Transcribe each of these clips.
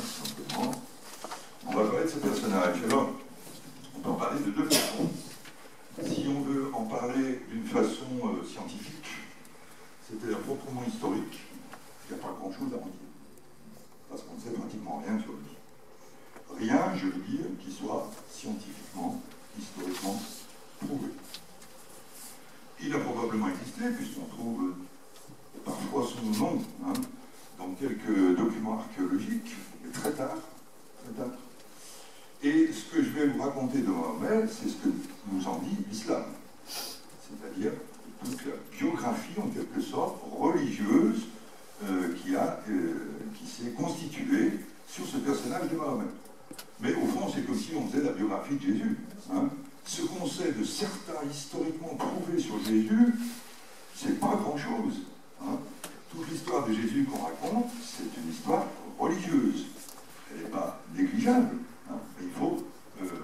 simplement. On va parler de ce personnage. Alors, on peut en parler de deux façons. Si on veut en parler d'une façon scientifique, c'est-à-dire proprement historique, il n'y a pas grand-chose à en dire. Parce qu'on ne sait pratiquement rien sur lui. Rien, je veux dire, qui soit scientifiquement, historiquement prouvé. Il a probablement existé, puisqu'on trouve parfois son nom dans quelques documents archéologiques, mais très tard. Et ce que je vais vous raconter de Mahomet, c'est ce que nous en dit l'islam. C'est-à-dire toute la biographie, en quelque sorte, religieuse qui s'est constituée sur ce personnage de Mahomet. Mais au fond, c'est comme si on faisait la biographie de Jésus. Ce qu'on sait de certains historiquement prouvés sur Jésus, c'est pas grand-chose. Toute l'histoire de Jésus qu'on raconte, c'est une histoire religieuse. Elle n'est pas négligeable. Mais il faut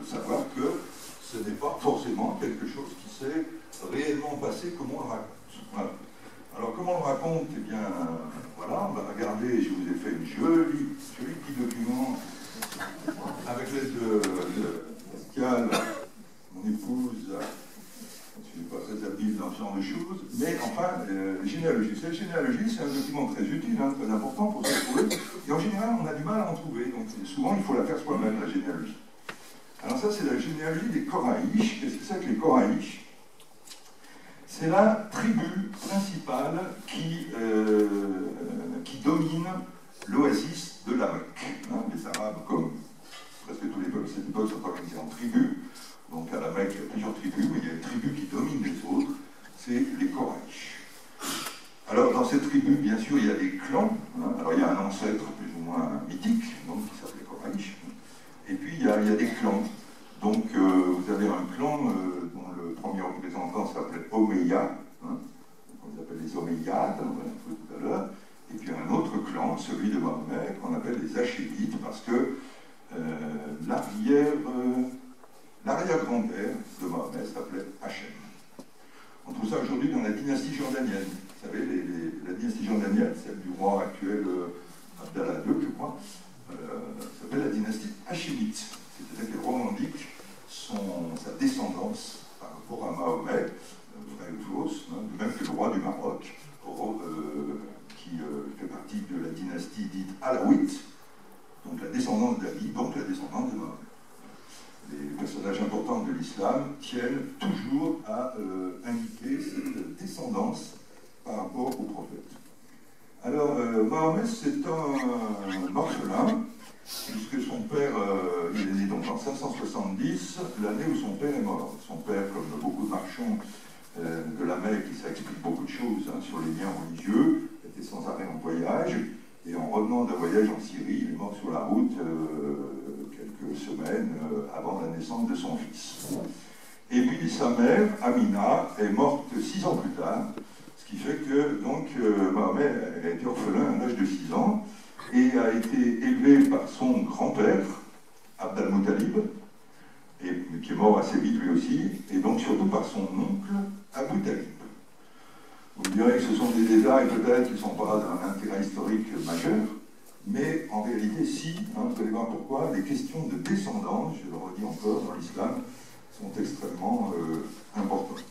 savoir que ce n'est pas forcément quelque chose qui s'est réellement passé comme on le raconte. Voilà. Alors, comment on le raconte? Eh bien, voilà, on va regarder, je vous ai fait une joli petit document avec l'aide de Pascal, mon épouse. Je ne suis pas très habile dans ce genre de choses, mais enfin, généalogie. Cette généalogie, c'est un document très utile, très important pour se trouver, et en général, on a du mal à en trouver, donc souvent, il faut la faire soi-même, la généalogie. Alors ça, c'est la généalogie des Koraïch. Qu'est-ce que c'est que les Koraïch? C'est la tribu principale qui domine l'oasis de la Mecque. Les Arabes, comme presque tous les peuples de cette époque, sont organisés en tribus. Donc à la Mecque, il y a plusieurs tribus, mais il y a une tribu qui domine les autres, c'est les Koraïch. Alors dans cette tribu, bien sûr, il y a des clans. Alors il y a un ancêtre plus ou moins mythique, donc, qui s'appelait Koraïch. Et puis il y a des clans. Donc vous avez un clan dont le premier représentant s'appelait Omeya, on les appelle les Omeyyades, on va le voir tout à l'heure. Et puis un autre clan, celui de Mahomet, qu'on appelle les Hachémites, parce que l'arrière-grand-père de Mahomet s'appelait Hachem. On trouve ça aujourd'hui dans la dynastie jordanienne. Vous savez, la dynastie jordanienne, celle du roi actuel Abdallah II, je crois, s'appelle la dynastie Hachémite. C'est-à-dire qu'elle revendique sa descendance par rapport à Mahomet, vrai ou fausse, de même que le roi du Maroc, qui fait partie de la dynastie dite Alaouite, donc la descendance d'Ali, donc la descendance de Mahomet. Les personnages importants de l'islam tiennent toujours à indiquer cette descendance par rapport au prophète. Alors, Mahomet, c'est un orphelin, puisque son père, il est né donc en 570, l'année où son père est mort. Son père, comme beaucoup de marchands de la Mecque, ça explique beaucoup de choses sur les liens religieux, était sans arrêt en voyage, et en revenant d'un voyage en Syrie, il est mort sur la route quelques semaines avant la naissance de son fils. Et puis sa mère, Amina, est morte 6 ans plus tard, ce qui fait que donc Mahomet a été orphelin à l'âge de 6 ans, et a été élevé par son grand-père, Abd al-Muttalib, qui est mort assez vite lui aussi, et donc surtout par son oncle, Abu Talib. Vous me direz que ce sont des détails peut-être qui ne sont pas d'un intérêt historique majeur, mais en réalité si, vous allez voir pourquoi, les questions de descendance, je le redis encore, dans l'islam, sont extrêmement importantes.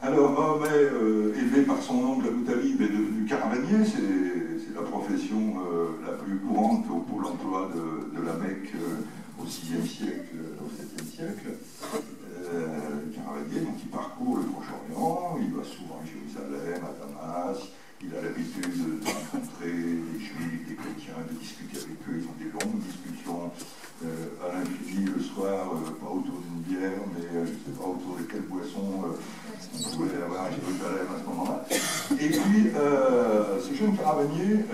Alors Mahomet, élevé par son oncle Abu Talib, est devenu caravanier, c'est la profession la plus courante au pôle emploi de la Mecque au 6e siècle, au 7e siècle. Caravanier, donc il parcourt le Proche-Orient, il va souvent à Jérusalem, à Damas, il a l'habitude de rencontrer des Juifs, des chrétiens, de discuter avec eux, ils ont des longues discussions à l'infini le soir, pas autour d'une bière, mais je ne sais pas autour de quelle boisson on pouvait avoir à Jérusalem à ce moment-là. Et puis, ce jeune caravanier,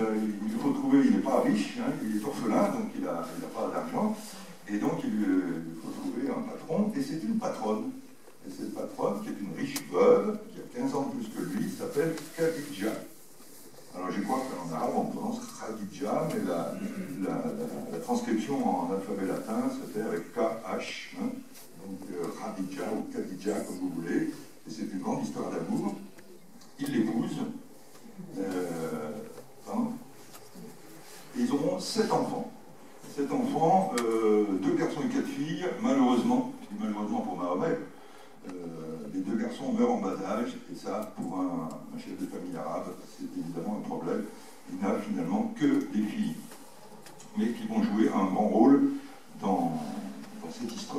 il faut trouver, il n'est pas riche, il est orphelin, donc il n'a pas d'argent, et donc il faut trouver un patron, et c'est une patronne. Et cette patronne, qui est une riche veuve, qui a 15 ans de plus que lui, s'appelle Khadija. Alors je crois qu'en arabe on prononce Khadija, mais la transcription en alphabet latin se fait avec KH, donc Khadija ou Khadija comme vous voulez, et c'est une grande histoire d'amour. Il l'épouse, ils auront 7 enfants. 7 enfants, 2 garçons et 4 filles, malheureusement, je dis malheureusement pour Mahomet, les 2 garçons meurent en bas âge, et ça, pour un chef de famille arabe, c'est évidemment un problème. Il n'a finalement que des filles, mais qui vont jouer un grand rôle dans cette histoire.